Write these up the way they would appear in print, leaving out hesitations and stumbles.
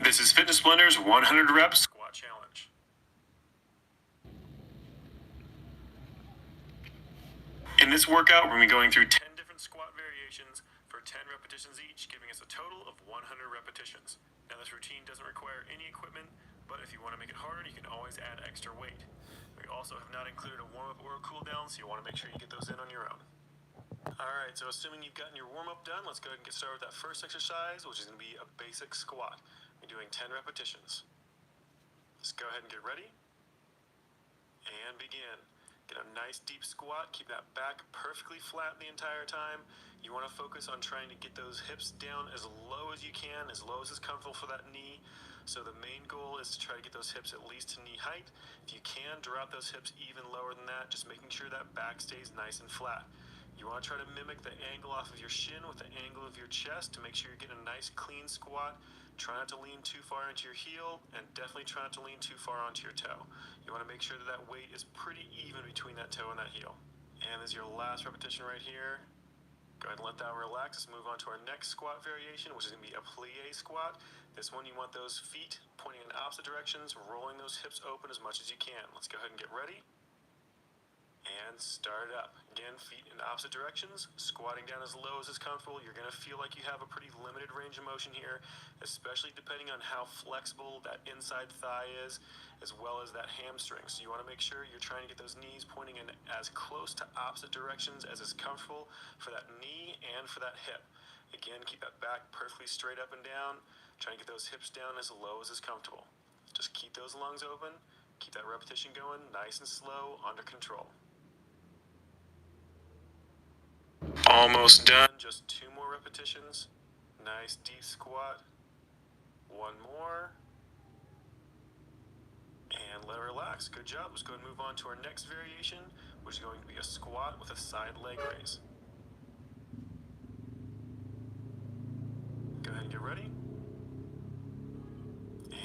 This is Fitness Blender's 100 Rep Squat Challenge. In this workout, we're going to be going through 10 different squat variations for 10 repetitions each, giving us a total of 100 repetitions. Now, this routine doesn't require any equipment, but if you want to make it harder, you can always add extra weight. We also have not included a warm-up or a cool-down, so you want to make sure you get those in on your own. Alright, so assuming you've gotten your warm-up done, let's go ahead and get started with that first exercise, which is going to be a basic squat. We're doing 10 repetitions. Let's go ahead and get ready. And begin. Get a nice deep squat. Keep that back perfectly flat the entire time. You want to focus on trying to get those hips down as low as you can, as low as is comfortable for that knee. So the main goal is to try to get those hips at least to knee height. If you can, drop those hips even lower than that, just making sure that back stays nice and flat. You want to try to mimic the angle off of your shin with the angle of your chest to make sure you're getting a nice clean squat. Try not to lean too far into your heel, and definitely try not to lean too far onto your toe. You want to make sure that that weight is pretty even between that toe and that heel. And this is your last repetition right here. Go ahead and let that relax. Let's move on to our next squat variation, which is going to be a plie squat. This one, you want those feet pointing in opposite directions, rolling those hips open as much as you can. Let's go ahead and get ready. And start it up. Again, feet in opposite directions, squatting down as low as is comfortable. You're going to feel like you have a pretty limited range of motion here, especially depending on how flexible that inside thigh is, as well as that hamstring. So you want to make sure you're trying to get those knees pointing in as close to opposite directions as is comfortable for that knee and for that hip. Again, keep that back perfectly straight up and down. Try and get those hips down as low as is comfortable. Just keep those lungs open. Keep that repetition going nice and slow, under control. Almost done. Just 2 more repetitions. Nice deep squat. 1 more. And let it relax. Good job. Let's go ahead and move on to our next variation, which is going to be a squat with a side leg raise. Go ahead and get ready.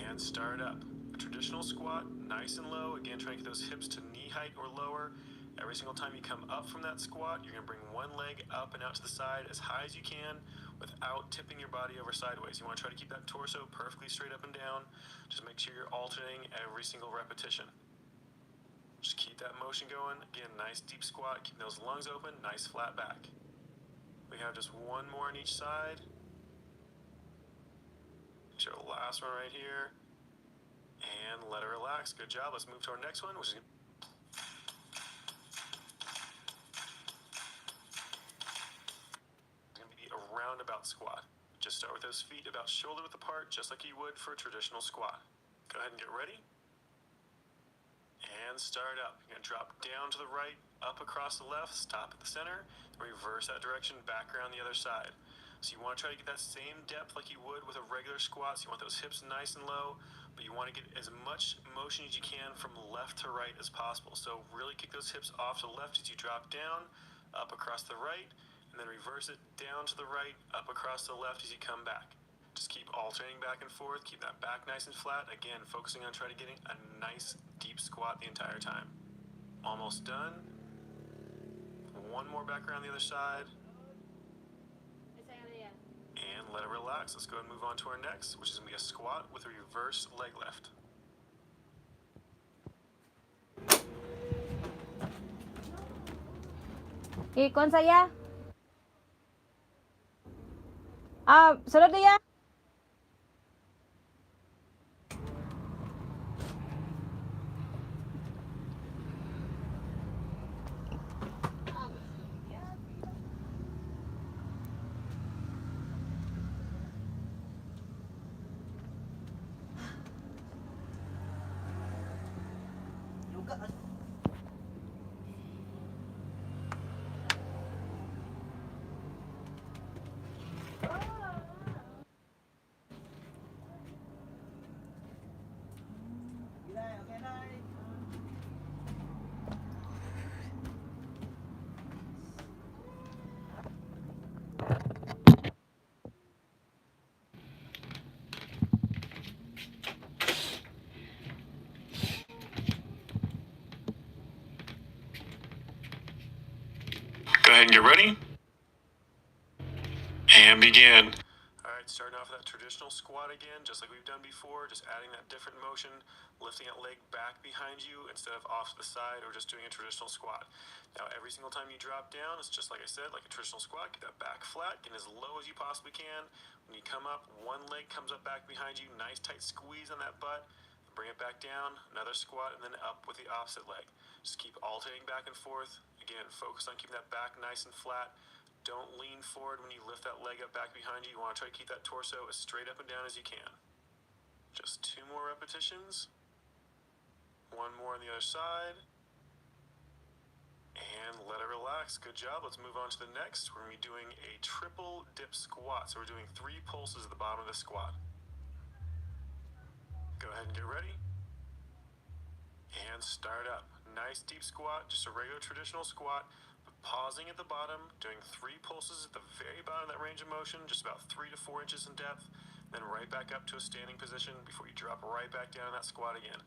And start up. A traditional squat, nice and low. Again, try to get those hips to knee height or lower. Every single time you come up from that squat, you're going to bring one leg up and out to the side as high as you can without tipping your body over sideways. You want to try to keep that torso perfectly straight up and down. Just make sure you're alternating every single repetition. Just keep that motion going. Again, nice deep squat. Keep those lungs open. Nice flat back. We have just 1 more on each side. Show the last one right here. And let it relax. Good job. Let's move to our next one, which is roundabout squat. Just start with those feet about shoulder width apart, just like you would for a traditional squat. Go ahead and get ready. And start up. You're going to drop down to the right, up across the left, stop at the center, reverse that direction, back around the other side. So you want to try to get that same depth like you would with a regular squat. So you want those hips nice and low, but you want to get as much motion as you can from left to right as possible. So really kick those hips off to the left as you drop down, up across the right, and then reverse it down to the right, up across the left as you come back. Just keep alternating back and forth. Keep that back nice and flat. Again, focusing on trying to getting a nice deep squat the entire time. Almost done. 1 more back around the other side. And let it relax. Let's go ahead and move on to our next, which is going to be a squat with a reverse leg lift. Ikon saya. Sunod na yan. Go ahead and get ready. And begin. Alright, starting off with that traditional squat again, just like we've done before, just adding that different motion, lifting that leg back behind you instead of off to the side or just doing a traditional squat. Now, every single time you drop down, it's just like I said, like a traditional squat. Get that back flat, get as low as you possibly can. When you come up, one leg comes up back behind you, nice tight squeeze on that butt. Bring it back down, another squat, and then up with the opposite leg. Just keep alternating back and forth. Again, focus on keeping that back nice and flat. Don't lean forward when you lift that leg up back behind you. You want to try to keep that torso as straight up and down as you can. Just 2 more repetitions. 1 more on the other side. And let it relax. Good job. Let's move on to the next. We're going to be doing a triple dip squat. So we're doing 3 pulses at the bottom of the squat. Go ahead and get ready. And start up. Nice deep squat, just a regular traditional squat, but pausing at the bottom, doing 3 pulses at the very bottom of that range of motion, just about 3 to 4 inches in depth, then right back up to a standing position before you drop right back down in that squat again.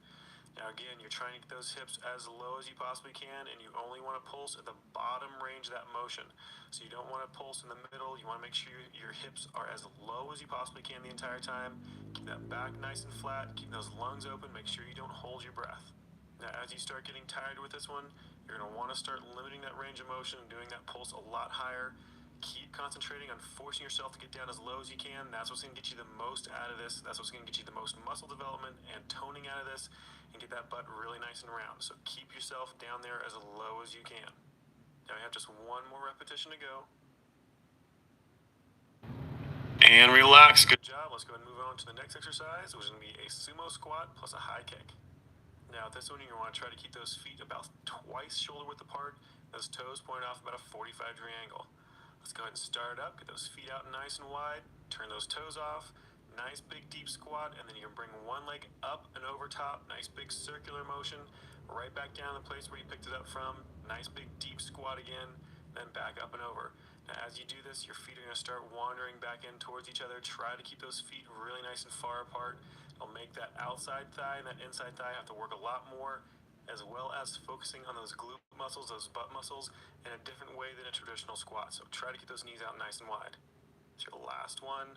Now again, you're trying to get those hips as low as you possibly can, and you only want to pulse at the bottom range of that motion. So you don't want to pulse in the middle. You want to make sure your hips are as low as you possibly can the entire time. Keep that back nice and flat. Keep those lungs open. Make sure you don't hold your breath. Now as you start getting tired with this one, you're going to want to start limiting that range of motion and doing that pulse a lot higher. Keep concentrating on forcing yourself to get down as low as you can. That's what's going to get you the most out of this. That's what's going to get you the most muscle development and toning out of this, and get that butt really nice and round. So keep yourself down there as low as you can. Now we have just 1 more repetition to go. And relax. Good job. Let's go ahead and move on to the next exercise, which is going to be a sumo squat plus a high kick. Now this one, you're going to want to try to keep those feet about twice shoulder width apart, those toes pointed off about a 45-degree angle. Let's go ahead and start up. Get those feet out nice and wide. Turn those toes off. Nice big deep squat, and then you're going to bring one leg up and over top. Nice big circular motion. Right back down the place where you picked it up from. Nice big deep squat again, then back up and over. Now as you do this, your feet are going to start wandering back in towards each other. Try to keep those feet really nice and far apart. It'll make that outside thigh and that inside thigh have to work a lot more, as well as focusing on those glute muscles, those butt muscles, in a different way than a traditional squat. So try to get those knees out nice and wide. It's your last one,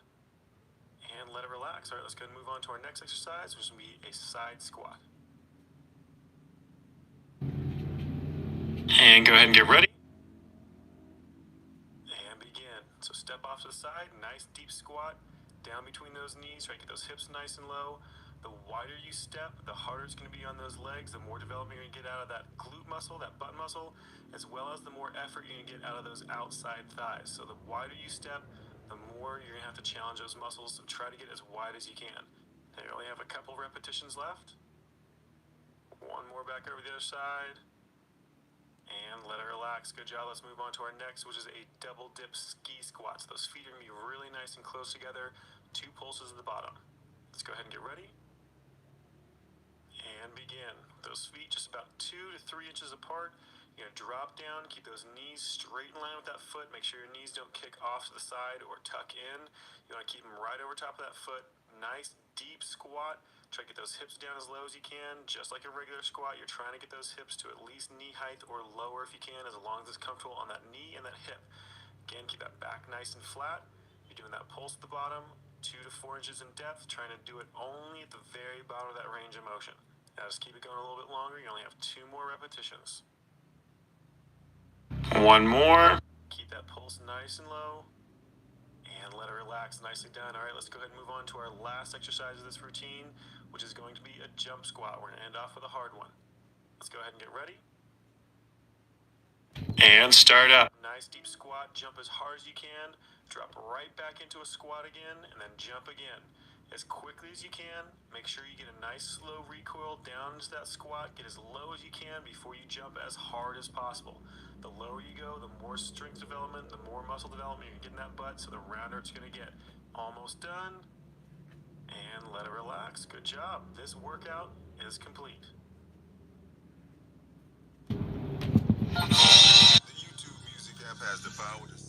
and let it relax. All right, let's go and move on to our next exercise, which will be a side squat. And go ahead and get ready. And begin. So step off to the side, nice deep squat, down between those knees, try to get those hips nice and low. The wider you step, the harder it's going to be on those legs, the more development you're going to get out of that glute muscle, that butt muscle, as well as the more effort you're going to get out of those outside thighs. So the wider you step, the more you're going to have to challenge those muscles, so try to get as wide as you can. Now you only have a couple repetitions left. 1 more back over the other side. And let it relax. Good job. Let's move on to our next, which is a double dip ski squat. So those feet are going to be really nice and close together. 2 pulses at the bottom. Let's go ahead and get ready. And begin. Those feet just about 2 to 3 inches apart. You're going to drop down, keep those knees straight in line with that foot. Make sure your knees don't kick off to the side or tuck in. You want to keep them right over top of that foot. Nice deep squat. Try to get those hips down as low as you can. Just like a regular squat, you're trying to get those hips to at least knee height or lower if you can, as long as it's comfortable on that knee and that hip. Again, keep that back nice and flat. You're doing that pulse at the bottom, 2 to 4 inches in depth, trying to do it only at the very bottom of that range of motion. Now just keep it going a little bit longer. You only have 2 more repetitions. 1 more. Keep that pulse nice and low. And let it relax. Nicely done. All right, let's go ahead and move on to our last exercise of this routine, which is going to be a jump squat. We're going to end off with a hard one. Let's go ahead and get ready. And start up. Nice deep squat. Jump as hard as you can. Drop right back into a squat again, and then jump again. As quickly as you can. Make sure you get a nice slow recoil down into that squat. Get as low as you can before you jump as hard as possible. The lower you go, the more strength development, the more muscle development you're getting that butt, so the rounder it's going to get. Almost done. And let it relax. Good job. This workout is complete. The YouTube music app has devoured us.